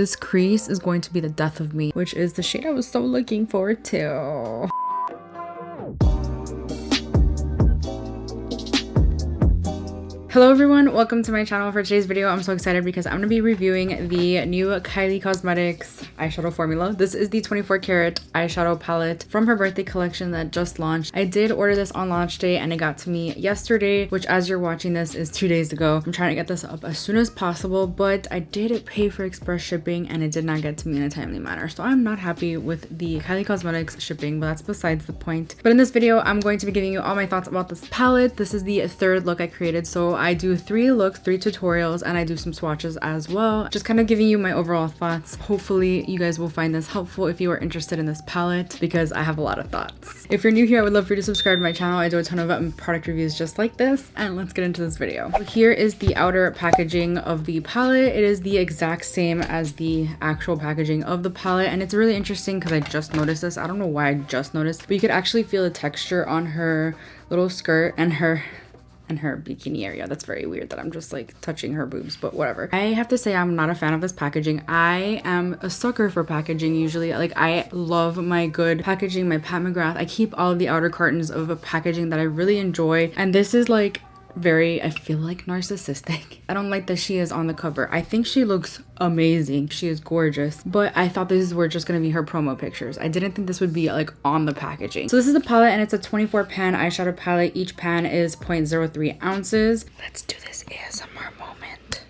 This crease is going to be the death of me, which is the shade I was so looking forward to. Hello everyone, welcome to my channel. For today's video, I'm so excited because I'm going to be reviewing the new Kylie Cosmetics eyeshadow formula. This is the 24 karat eyeshadow palette from her birthday collection that just launched. I did order this on launch day and it got to me yesterday, which as you're watching this is 2 days ago. I'm trying to get this up as soon as possible, but I did pay for express shipping and it did not get to me in a timely manner. So I'm not happy with the Kylie Cosmetics shipping, but that's besides the point. But in this video, I'm going to be giving you all my thoughts about this palette. This is the third look I created. So I do 3 looks, 3 tutorials, and I do some swatches as well. Just kind of giving you my overall thoughts. Hopefully you guys will find this helpful if you are interested in this palette because I have a lot of thoughts. If you're new here, I would love for you to subscribe to my channel. I do a ton of product reviews just like this, and let's get into this video. Here is the outer packaging of the palette. It is the exact same as the actual packaging of the palette, and it's really interesting because I just noticed this. I don't know why I just noticed, but you could actually feel the texture on her little skirt and her bikini area. That's very weird that I'm just like touching her boobs, but whatever. I have to say I'm not a fan of this packaging. I am a sucker for packaging usually. Like I love my good packaging, my Pat McGrath. I keep all of the outer cartons of a packaging that I really enjoy, and this is like very, I feel like, narcissistic. I don't like that she is on the cover. I think she looks amazing. She is gorgeous, but I thought these were just gonna be her promo pictures. I didn't think this would be like on the packaging. So this is the palette and it's a 24 pan eyeshadow palette. Each pan is 0.03 ounces. Let's do this ASMR moment.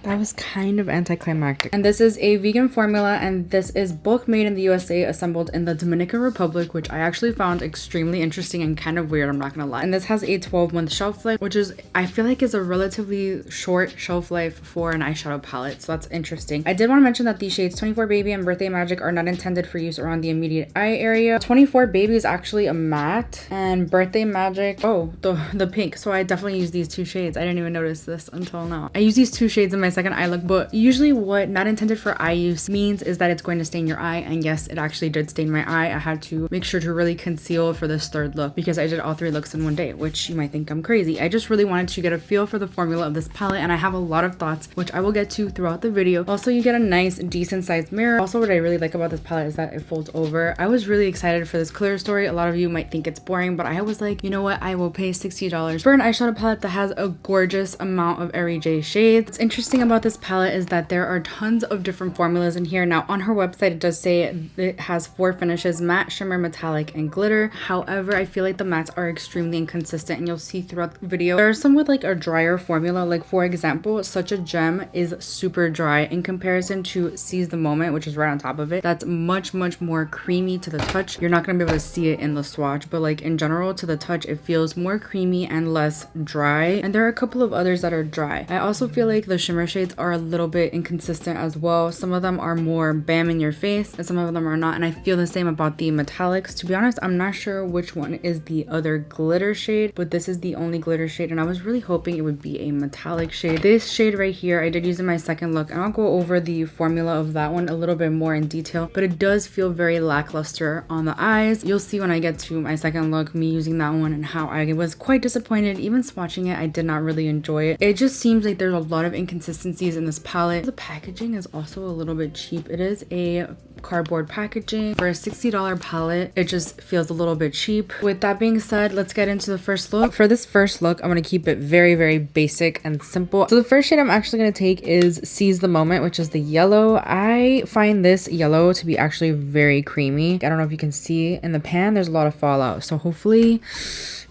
That was kind of anticlimactic. And this is a vegan formula, and this is bulk made in the USA, assembled in the Dominican Republic, which I actually found extremely interesting and kind of weird, I'm not gonna lie. And this has a 12-month shelf life, which is, I feel like, is a relatively short shelf life for an eyeshadow palette, so that's interesting. I did want to mention that these shades 24 Baby and Birthday Magic are not intended for use around the immediate eye area. 24 Baby is actually a matte, and Birthday Magic, oh, the pink. So I definitely use these 2 shades. I didn't even notice this until now. I use these 2 shades in my second eye look, but usually what not intended for eye use means is that it's going to stain your eye, and yes, it actually did stain my eye. I had to make sure to really conceal for this third look because I did all 3 looks in one day, which you might think I'm crazy. I just really wanted to get a feel for the formula of this palette, and I have a lot of thoughts which I will get to throughout the video. Also, you get a nice decent sized mirror. Also, what I really like about this palette is that it folds over. I was really excited for this clear story. A lot of you might think it's boring, but I was like, you know what, I will pay $60 for an eyeshadow palette that has a gorgeous amount of Airy J shades. What's interesting about this palette is that there are tons of different formulas in here. Now on her website it does say it has 4 finishes: matte, shimmer, metallic, and glitter. However, I feel like the mattes are extremely inconsistent, and you'll see throughout the video there are some with like a drier formula. Like for example, Such a Gem is super dry in comparison to Seize the Moment, which is right on top of it. That's much more creamy to the touch. You're not gonna be able to see it in the swatch, but like in general to the touch it feels more creamy and less dry. And there are a couple of others that are dry. I also feel like the shimmer shades are a little bit inconsistent as well. Some of them are more bam in your face and some of them are not, and I feel the same about the metallics. To be honest, I'm not sure which one is the other glitter shade, but this is the only glitter shade, and I was really hoping it would be a metallic shade. This shade right here I did use in my second look, and I'll go over the formula of that one a little bit more in detail, but it does feel very lackluster on the eyes. You'll see when I get to my second look me using that one and how I was quite disappointed. Even swatching it, I did not really enjoy it. It just seems like there's a lot of inconsistencies in this palette. The packaging is also a little bit cheap. It is a cardboard packaging for a $60 palette. It just feels a little bit cheap. With that being said, let's get into the first look. For this first look, I'm going to keep it very basic and simple. So the first shade I'm actually going to take is Seize the Moment, which is the yellow. I find this yellow to be actually very creamy. I don't know if you can see in the pan, there's a lot of fallout, so hopefully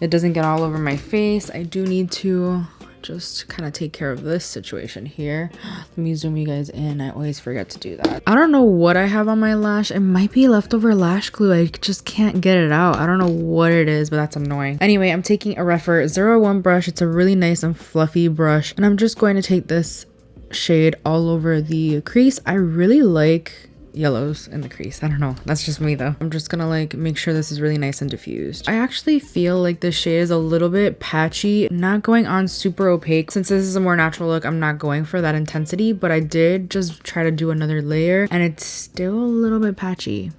it doesn't get all over my face. I do need to just kind of take care of this situation here. Let me zoom you guys in. I always forget to do that. I don't know what I have on my lash. It might be leftover lash glue. I just can't get it out. I don't know what it is, but that's annoying. Anyway, I'm taking a Refer 01 brush. It's a really nice and fluffy brush, and I'm just going to take this shade all over the crease. I really like yellows in the crease. I don't know, that's just me though. I'm just gonna like make sure this is really nice and diffused. I actually feel like this shade is a little bit patchy, not going on super opaque. Since this is a more natural look, I'm not going for that intensity, but I did just try to do another layer and it's still a little bit patchy.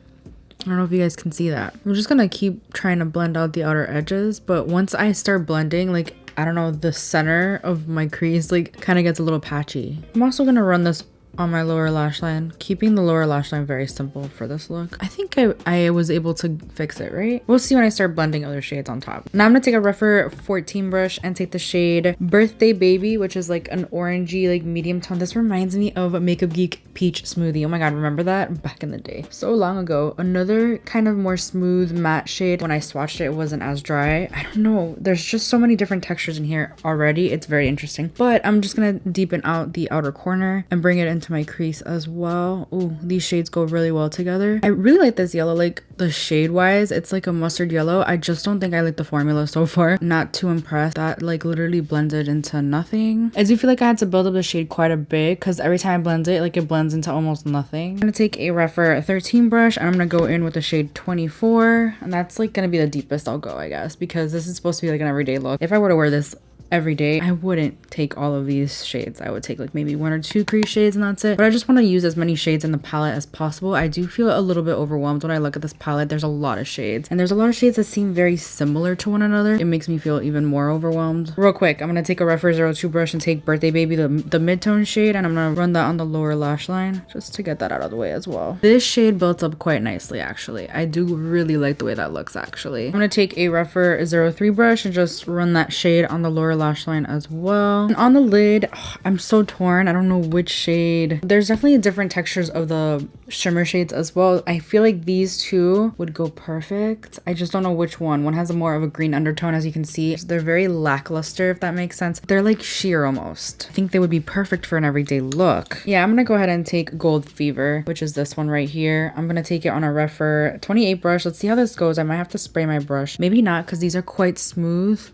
I don't know if you guys can see that. I'm just gonna keep trying to blend out the outer edges, but once I start blending, like I don't know, the center of my crease like kind of gets a little patchy. I'm also gonna run this on my lower lash line, keeping the lower lash line very simple for this look. I think I was able to fix it, right? We'll see when I start blending other shades on top. Now I'm gonna take a rougher 14 brush and take the shade Birthday Baby, which is like an orangey, like medium tone. This reminds me of Makeup Geek Peach Smoothie. Oh my god, remember that? Back in the day. So long ago. Another kind of more smooth matte shade. When I swatched it, it wasn't as dry. I don't know. There's just so many different textures in here already. It's very interesting. But I'm just gonna deepen out the outer corner and bring it into my crease as well. Ooh, these shades go really well together. I really like this yellow, like the shade wise, it's like a mustard yellow. I just don't think I like the formula so far. Not too impressed. That like literally blended into nothing. I do feel like I had to build up the shade quite a bit because every time I blend it, like it blends into almost nothing. I'm gonna take a rougher 13 brush and I'm gonna go in with the shade 24, and that's like gonna be the deepest I'll go, I guess, because this is supposed to be like an everyday look. If I were to wear this every day, I wouldn't take all of these shades. I would take like maybe 1 or 2 crease shades and that's it. But I just want to use as many shades in the palette as possible. I do feel a little bit overwhelmed when I look at this palette. There's a lot of shades, and there's a lot of shades that seem very similar to one another. It makes me feel even more overwhelmed. Real quick, I'm gonna take a rougher 02 brush and take Birthday Baby, the mid-tone shade, and I'm gonna run that on the lower lash line just to get that out of the way as well. This shade built up quite nicely actually. I do really like the way that looks actually. I'm gonna take a rougher 03 brush and just run that shade on the lower lash line as well. And on the lid, I'm so torn. I don't know which shade. There's definitely different textures of the shimmer shades as well. I feel like these two would go perfect. I just don't know which one. One has a more of a green undertone, as you can see. They're very lackluster, if that makes sense. They're like sheer almost. I think they would be perfect for an everyday look. Yeah, I'm gonna go ahead and take Gold Fever, which is this one right here. I'm gonna take it on a rougher 28 brush. Let's see how this goes. I might have to spray my brush. Maybe not, because these are quite smooth.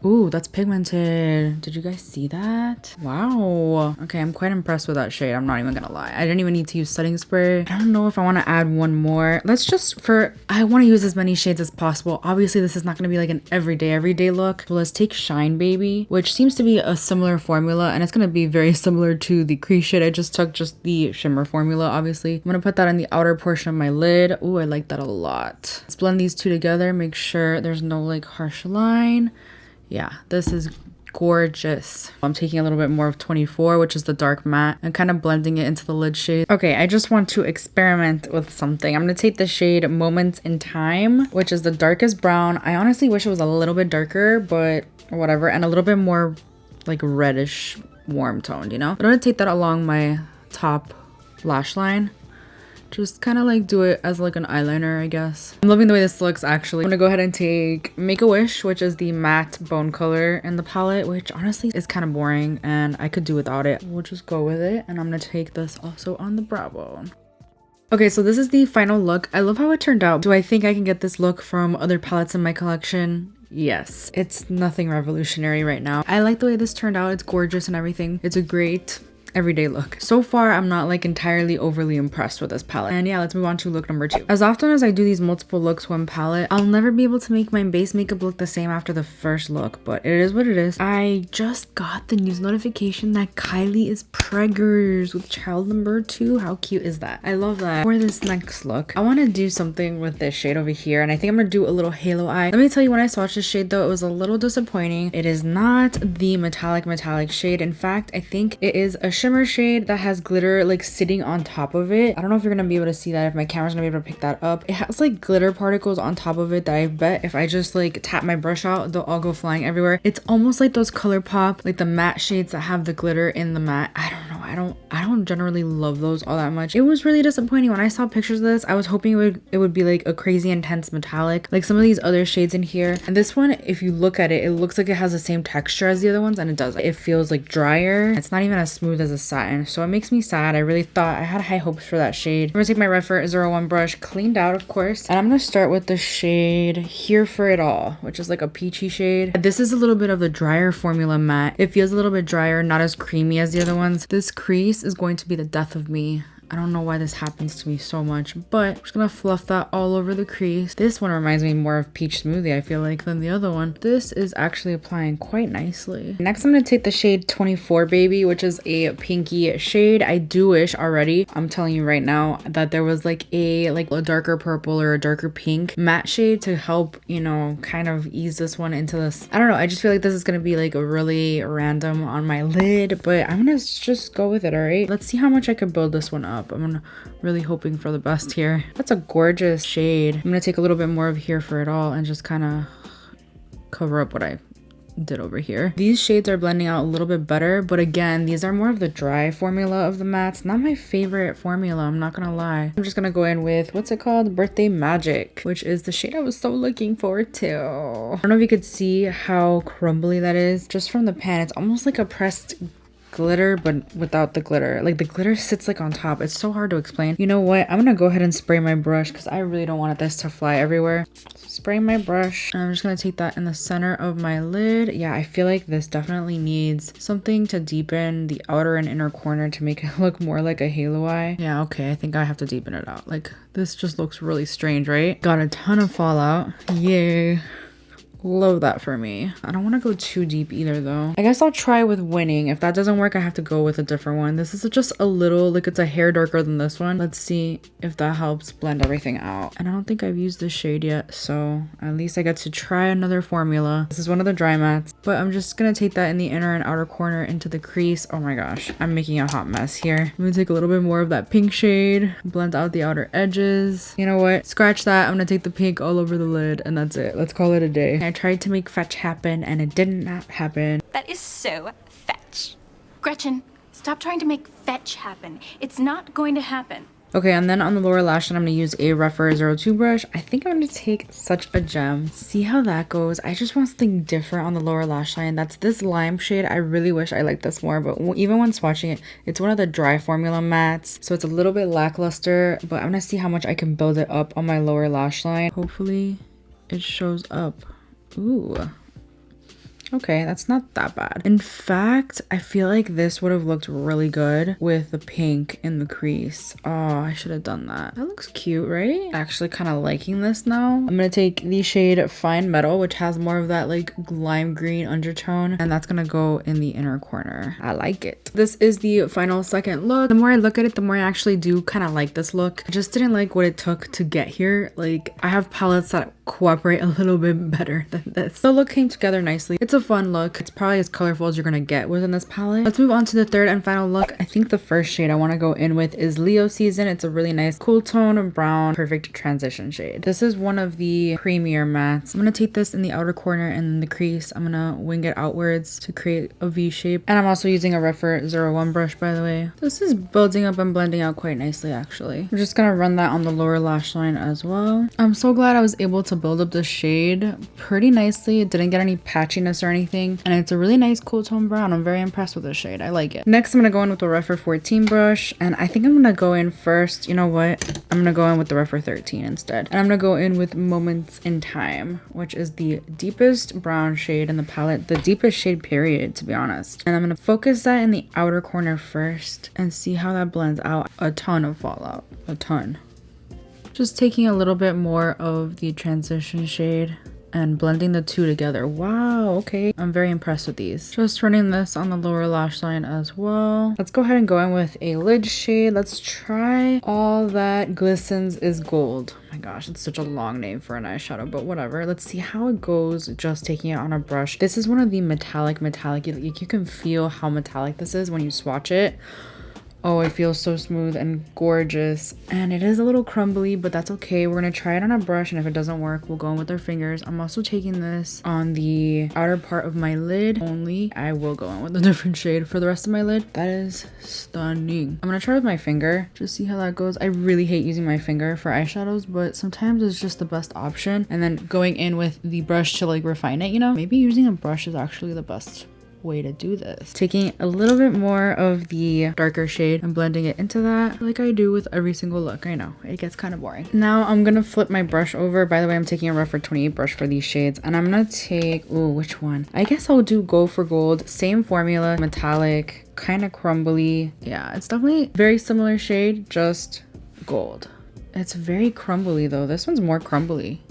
Ooh, that's pigmented. Did you guys see that? Wow. Okay, I'm quite impressed with that shade. I'm not even gonna lie. I didn't even need to use setting spray. I don't know if I want to add one more. Let's just, I want to use as many shades as possible. Obviously, this is not gonna be like an everyday look. So let's take Shine Baby, which seems to be a similar formula, and it's gonna be very similar to the crease shade. I just took just the shimmer formula, obviously. I'm gonna put that in the outer portion of my lid. Ooh, I like that a lot. Let's blend these two together. Make sure there's no like harsh line. Yeah, this is gorgeous. I'm taking a little bit more of 24, which is the dark matte, and kind of blending it into the lid shade. Okay, I just want to experiment with something. I'm gonna take the shade Moments in Time, which is the darkest brown. I honestly wish it was a little bit darker, but whatever, and a little bit more like reddish warm toned, you know? I'm gonna take that along my top lash line. Just kind of like do it as like an eyeliner, I guess. I'm loving the way this looks actually. I'm gonna go ahead and take Make-A-Wish, which is the matte bone color in the palette, which honestly is kind of boring and I could do without it. We'll just go with it. And I'm gonna take this also on the brow bone. Okay, so this is the final look. I love how it turned out. Do I think I can get this look from other palettes in my collection? Yes. It's nothing revolutionary right now. I like the way this turned out. It's gorgeous and everything. It's a great everyday look. So far, I'm not like entirely overly impressed with this palette. And yeah, let's move on to look number 2. As often as I do these multiple looks one palette, I'll never be able to make my base makeup look the same after the first look, but it is what it is. I just got the news notification that Kylie is preggers with child number 2. How cute is that? I love that. For this next look, I want to do something with this shade over here, and I think I'm gonna do a little halo eye. Let me tell you, when I swatched this shade though, it was a little disappointing. It is not the metallic shade. In fact, I think it is a shimmer shade that has glitter like sitting on top of it. I don't know if you're gonna be able to see that, if my camera's gonna be able to pick that up. It has like glitter particles on top of it that I bet if I just like tap my brush out, they'll all go flying everywhere. It's almost like those ColourPop, like the matte shades that have the glitter in the matte. I don't know. I don't generally love those all that much. It was really disappointing. When I saw pictures of this, I was hoping it would be like a crazy intense metallic, like some of these other shades in here. And this one, if you look at it, it looks like it has the same texture as the other ones, and it doesn't. It feels like drier. It's not even as smooth as a satin, so it makes me sad. I really thought I had high hopes for that shade. I'm gonna take my Refer 01 brush, cleaned out of course, and I'm gonna start with the shade Here for It All, which is like a peachy shade. This is a little bit of the drier formula matte. It feels a little bit drier, not as creamy as the other ones. This crease is going to be the death of me. I don't know why this happens to me so much, but I'm just gonna fluff that all over the crease. This one reminds me more of Peach Smoothie, I feel like, than the other one. This is actually applying quite nicely. Next, I'm gonna take the shade 24 Baby, which is a pinky shade. I do wish already, I'm telling you right now, that there was like a darker purple or a darker pink matte shade to help, you know, kind of ease this one into this. I don't know, I just feel like this is gonna be like a really random on my lid, but I'm gonna just go with it, all right? Let's see how much I could build this one up. I'm really hoping for the best here. That's a gorgeous shade. I'm gonna take a little bit more of here for it all and just kind of cover up what I did over here. These shades are blending out a little bit better, but again, these are more of the dry formula of the mattes. Not my favorite formula, I'm not gonna lie. I'm just gonna go in with, what's it called? Birthday Magic, which is the shade I was so looking forward to. I don't know if you could see how crumbly that is. Just from the pan, it's almost like a pressed glitter, but without the glitter. Like the glitter sits like on top. It's so hard to explain. You know what? I'm gonna go ahead and spray my brush because I really don't want this to fly everywhere. Spray my brush. And I'm just gonna take that in the center of my lid. Yeah, I feel like this definitely needs something to deepen the outer and inner corner to make it look more like a halo eye. Yeah, okay, I think I have to deepen it out. Like this just looks really strange, right? Got a ton of fallout. Yay. Love that for me. I don't want to go too deep either though. I guess I'll try with Winning. If that doesn't work, I have to go with a different one. This is just a little, like it's a hair darker than this one. Let's see if that helps blend everything out. And I don't think I've used this shade yet, so at least I get to try another formula. This is one of the dry mattes, but I'm just gonna take that in the inner and outer corner into the crease. Oh my gosh, I'm making a hot mess here. I'm gonna take a little bit more of that pink shade, blend out the outer edges. You know what? Scratch that. I'm gonna take the pink all over the lid and that's it. Let's call it a day. I tried to make fetch happen and it did not happen. That is so fetch. Gretchen, stop trying to make fetch happen. It's not going to happen. Okay, and then on the lower lash line, I'm going to use a rougher 02 brush. I think I'm going to take Such a Gem. See how that goes. I just want something different on the lower lash line. That's this lime shade. I really wish I liked this more, but even when swatching it, it's one of the dry formula mattes. So it's a little bit lackluster, but I'm going to see how much I can build it up on my lower lash line. Hopefully it shows up. Ooh. Okay, that's not that bad. In fact, I feel like this would have looked really good with the pink in the crease. Oh, I should have done that. That looks cute, right? Actually kind of liking this now. I'm gonna take the shade Fine Metal, which has more of that like lime green undertone, and that's gonna go in the inner corner. I like it. This is the final second look. The more I look at it, the more I actually do kind of like this look. I just didn't like what it took to get here. Like, I have palettes that cooperate a little bit better than this. The look came together nicely. It's a fun look. It's probably as colorful as you're gonna get within this palette. Let's move on to the third and final look. I think the first shade I want to go in with is Leo Season. It's a really nice cool tone of brown, perfect transition shade. This is one of the creamier mattes. I'm gonna take this in the outer corner and the crease. I'm gonna wing it outwards to create a V shape. And I'm also using a rougher 01 brush, by the way. This is building up and blending out quite nicely, actually. I'm just gonna run that on the lower lash line as well. I'm so glad I was able to build up the shade pretty nicely. It didn't get any patchiness or anything, and it's a really nice cool tone brown. I'm very impressed with this shade. I like it. Next, I'm gonna go in with the rougher 14 brush, and I think I'm gonna go in first. You know what? I'm gonna go in with the rougher 13 instead, and I'm gonna go in with Moments in Time, which is the deepest brown shade in the palette, the deepest shade period, to be honest. And I'm gonna focus that in the outer corner first and see how that blends out. A ton of fallout, a ton. Just taking a little bit more of the transition shade and blending the two together. Wow, okay. I'm very impressed with these. Just running this on the lower lash line as well. Let's go ahead and go in with a lid shade. Let's try All That Glistens is Gold. Oh my gosh, it's such a long name for an eyeshadow, but whatever. Let's see how it goes just taking it on a brush. This is one of the metallic, you can feel how metallic this is when you swatch it. Oh, it feels so smooth and gorgeous, and it is a little crumbly, but that's okay. We're gonna try it on a brush, and if it doesn't work, we'll go in with our fingers. I'm also taking this on the outer part of my lid only. I will go in with a different shade for the rest of my lid. That is stunning. I'm gonna try with my finger, just see how that goes. I really hate using my finger for eyeshadows, but sometimes it's just the best option. And then going in with the brush to like refine it, you know? Maybe using a brush is actually the best way to do this. Taking a little bit more of the darker shade and blending it into that like I do with every single look. I know, it gets kind of boring. Now I'm gonna flip my brush over. By the way, I'm taking a Refer 28 brush for these shades, and I'm gonna take, ooh, which one? I guess I'll do Go for Gold. Same formula, metallic, kind of crumbly. Yeah, it's definitely very similar shade, just gold. It's very crumbly though. This one's more crumbly.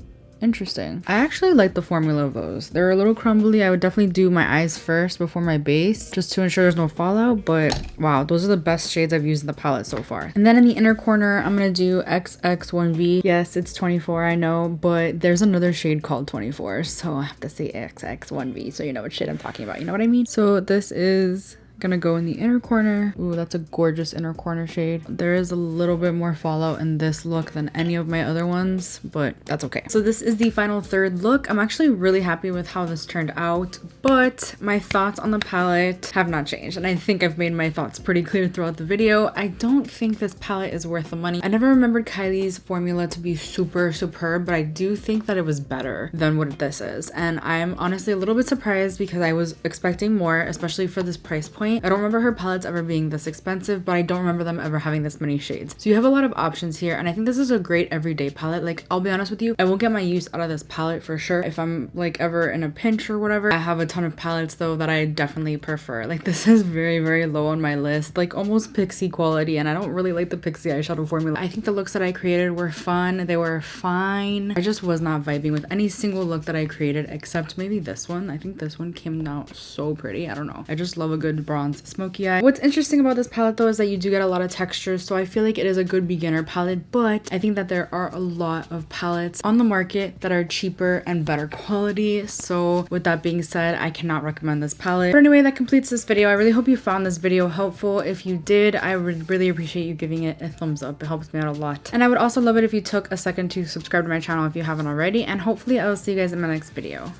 Interesting. I actually like the formula of those. They're a little crumbly. I would definitely do my eyes first before my base just to ensure there's no fallout, but wow, those are the best shades I've used in the palette so far. And then in the inner corner, I'm gonna do XX1V. Yes, it's 24, I know, but there's another shade called 24, so I have to say XX1V so you know what shade I'm talking about, you know what I mean? So this is gonna go in the inner corner. Ooh, that's a gorgeous inner corner shade. There is a little bit more fallout in this look than any of my other ones, but that's okay. So this is the final third look. I'm actually really happy with how this turned out, but my thoughts on the palette have not changed, and I think I've made my thoughts pretty clear throughout the video. I don't think this palette is worth the money. I never remembered Kylie's formula to be super superb, but I do think that it was better than what this is, and I'm honestly a little bit surprised because I was expecting more, especially for this price point. I don't remember her palettes ever being this expensive, but I don't remember them ever having this many shades. So you have a lot of options here, and I think this is a great everyday palette. Like, I'll be honest with you, I will get my use out of this palette for sure. If I'm like ever in a pinch or whatever, I have a ton of palettes though that I definitely prefer. Like, this is very, very low on my list, like almost Pixie quality, and I don't really like the Pixie eyeshadow formula. I think the looks that I created were fun. They were fine. I just was not vibing with any single look that I created except maybe this one. I think this one came out so pretty. I don't know. I just love a good bronze smoky eye. What's interesting about this palette though is that you do get a lot of textures, so I feel like it is a good beginner palette, but I think that there are a lot of palettes on the market that are cheaper and better quality. So with that being said, I cannot recommend this palette. But anyway, that completes this video. I really hope you found this video helpful. If you did, I would really appreciate you giving it a thumbs up. It helps me out a lot. And I would also love it if you took a second to subscribe to my channel if you haven't already, and hopefully I will see you guys in my next video.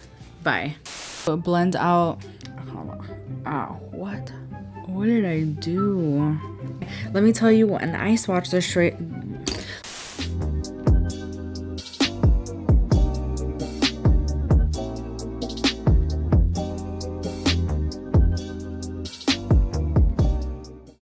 Bye. So blend out. Ow, what? What did I do? Let me tell you, when I swatch this straight,